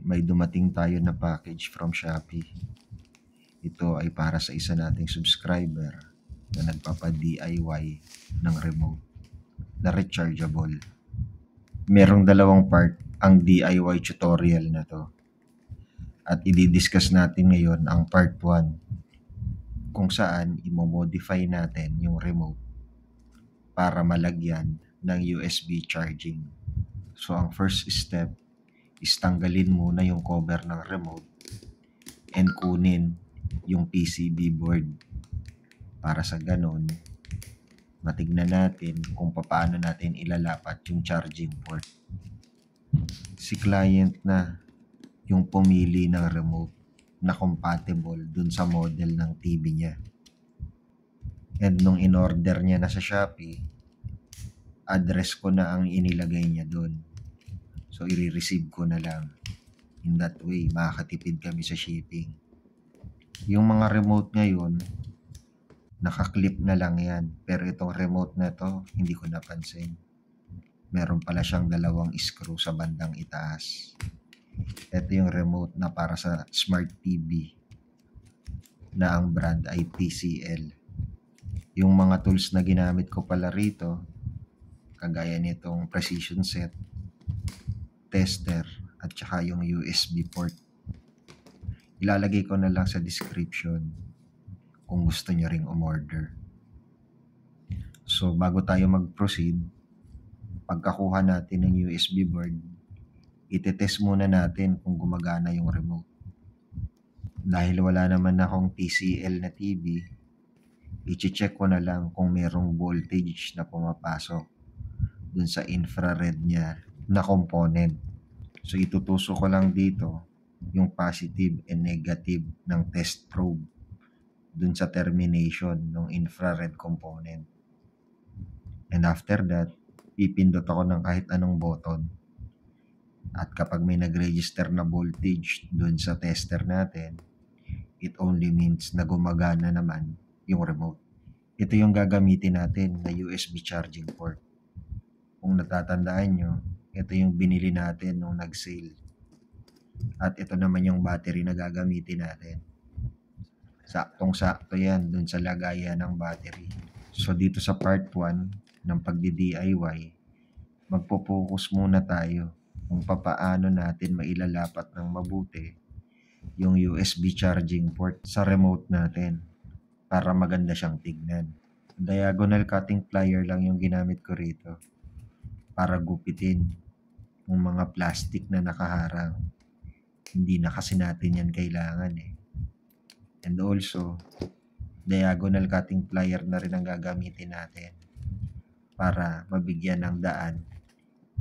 may dumating tayo na package from Shopee. Ito ay para sa isa nating subscriber na nagpapa-DIY ng remote na rechargeable. Merong dalawang part ang DIY tutorial na to. At i-discuss natin ngayon ang part 1 kung saan i-modify natin yung remote para malagyan ng USB charging. So ang first step is tanggalin muna yung cover ng remote and kunin yung PCB board para sa ganon matignan natin kung paano natin ilalapat yung charging port. Si client na yung pumili ng remote na compatible dun sa model ng TV niya. And nung in-order niya na sa Shopee, address ko na ang inilagay niya dun. So i-receive ko na lang. In that way, makakatipid kami sa shipping. Yung mga remote ngayon, nakaklip na lang yan. Pero itong remote na to, hindi ko napansin. Meron pala siyang dalawang screw sa bandang itaas. Ito yung remote na para sa Smart TV na ang brand ay TCL. Yung mga tools na ginamit ko pala rito, kagaya nitong precision set, tester, at saka yung USB port. Ilalagay ko na lang sa description kung gusto nyo ring umorder. So bago tayo mag-proceed, pagkakuha natin ng USB board, itetest muna natin kung gumagana yung remote. Dahil wala naman akong TCL na TV, i-check ko na lang kung merong voltage na pumapasok dun sa infrared niya na component. So itutusok ko lang dito yung positive and negative ng test probe dun sa termination ng infrared component. And after that, pipindot ako ng kahit anong button. At kapag may nag-register na voltage dun sa tester natin, it only means na gumagana naman yung remote. Ito yung gagamitin natin na USB charging port. Kung natatandaan nyo, ito yung binili natin nung nag-sale. At ito naman yung battery na gagamitin natin. Saktong-sakto yan dun sa lagayan ng battery. So dito sa part 1 ng pagdi-DIY, magpo-focus muna tayo kung papaano natin mailalapat ng mabuti yung USB charging port sa remote natin para maganda siyang tignan. Diagonal cutting plier lang yung ginamit ko rito para gupitin yung mga plastic na nakaharang. Hindi na kasi natin yan kailangan eh. And also, diagonal cutting plier na rin ang gagamitin natin para mabigyan ng daan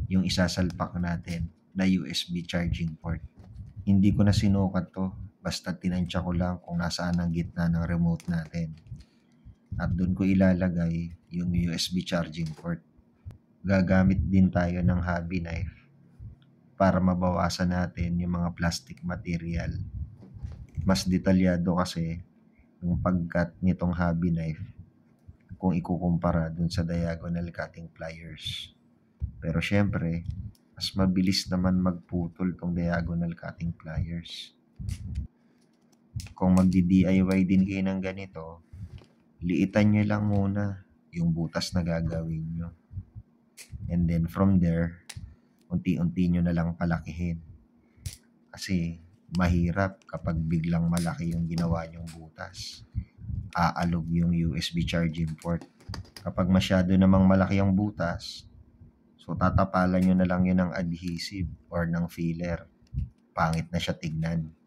yung isasalpak natin na USB charging port. Hindi ko na sinukat to, basta tinansya ko lang kung nasaan ang gitna ng remote natin. At doon ko ilalagay yung USB charging port. Gagamit din tayo ng hobby knife para mabawasan natin yung mga plastic material. Mas detalyado kasi yung pagkat nitong hobby knife kung ikukumpara dun sa diagonal cutting pliers. Pero syempre, mas mabilis naman magputol tong diagonal cutting pliers. Kung magdi-DIY din kayo ng ganito, liitan nyo lang muna yung butas na gagawin nyo. And then from there, unti-unti nyo na lang palakihin. Kasi mahirap kapag biglang malaki yung ginawa nyong butas. Aalog yung USB charging port. Kapag masyado namang malaki ang butas, so tatapalan nyo na lang yun ng adhesive or ng filler. Pangit na siya tignan.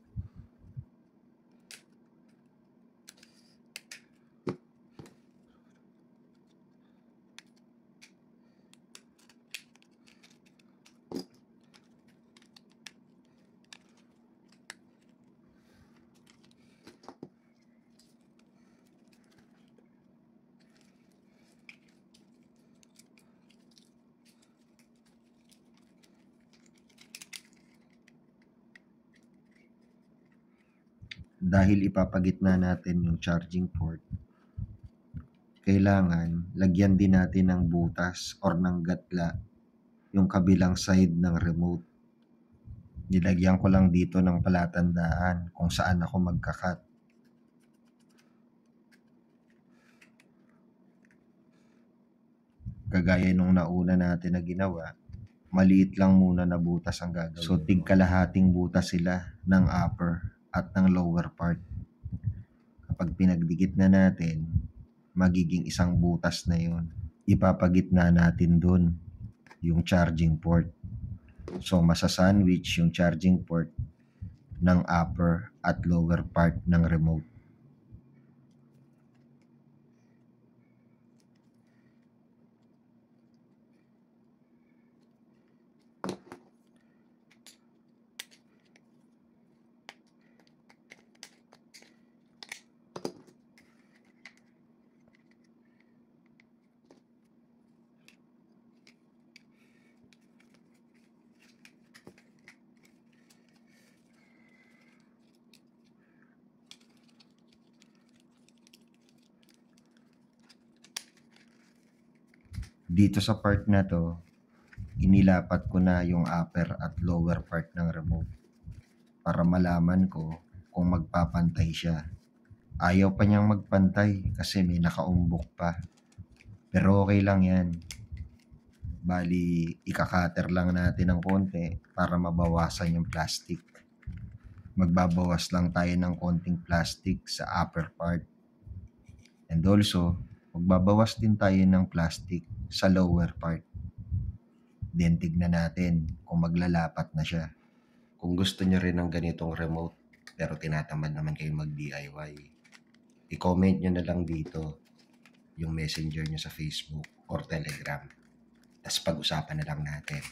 Dahil ipapagitna natin yung charging port, kailangan lagyan din natin ng butas or ng gatla yung kabilang side ng remote. Nilagyan ko lang dito ng palatandaan kung saan ako magkakat. Kagaya nung nauna natin na ginawa, maliit lang muna na butas ang gagawin. So tigkalahating butas sila ng upper at ng lower part. Kapag pinagdikit na natin, magiging isang butas na yun. Ipapagitna natin dun yung charging port. So masasandwich yung charging port ng upper at lower part ng remote. Dito sa part na to, inilapat ko na yung upper at lower part ng remote para malaman ko kung magpapantay siya. Ayaw pa niyang magpantay kasi may nakaumbok pa. Pero okay lang yan. Bali, ikakater lang natin ng konti para mabawasan yung plastic. Magbabawas lang tayo ng konting plastic sa upper part. And also, magbabawas din tayo ng plastic sa lower part. Then tignan natin kung maglalapat na siya. Kung gusto nyo rin ng ganitong remote pero tinatamad naman kayo mag-DIY, i-comment nyo na lang dito yung messenger nyo sa Facebook or Telegram. Tapos pag-usapan na lang natin.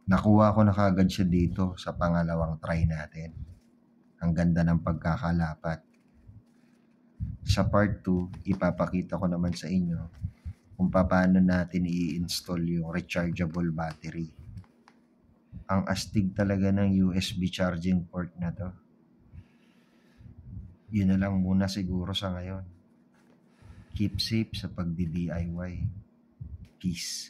Nakuha ko na kagad siya dito sa pangalawang try natin. Ang ganda ng pagkakalapat. Sa part 2, ipapakita ko naman sa inyo kung paano natin i-install yung rechargeable battery. Ang astig talaga ng USB charging port na to. Yun na lang muna siguro sa ngayon. Keep safe sa pagdi-DIY. Peace.